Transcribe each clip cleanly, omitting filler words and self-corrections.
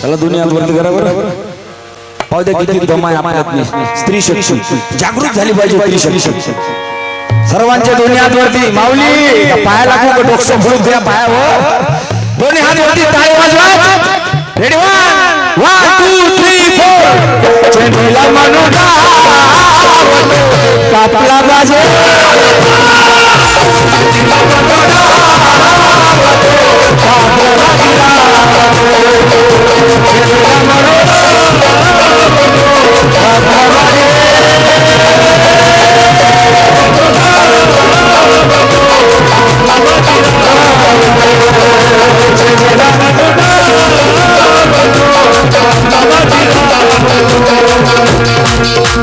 चला दुनियात वरती करा बरं. पाहू द्या किती दम आहे आपल्यात. स्त्री शक्ती जागृत झाली पाहिजे. स्त्री शक्ती सर्वांच्या दोन्ही हात वरती. माऊली पाया लागू का डोकं फोडून द्या पायावर. दोन्ही हात वरती टाळी वाजवा. रेडी 1 2 3 4. चेंडूला म्हणू कापला बाजे.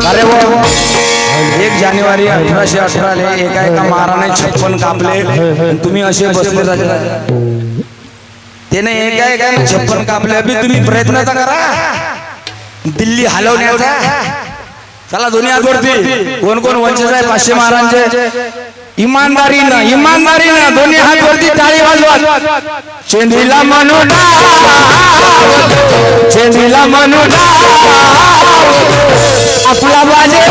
अरे वो 1 जानेवारी 1818 एका महाराने 56 कापले. तुम्ही असे बसले जाते. त्याने एका 56 कापले. अभि तुम्ही प्रयत्न तर करा दिल्ली हलवण्याचा. चला दोन्ही हात वरती. कोण कोण वंचित आहे 500 महाराजांचे. इमानदारीनं दोन्ही हात वरती टाळी वाजवा. चेंडीला म्हणू चेंडीला म्हणू आपला बाजे.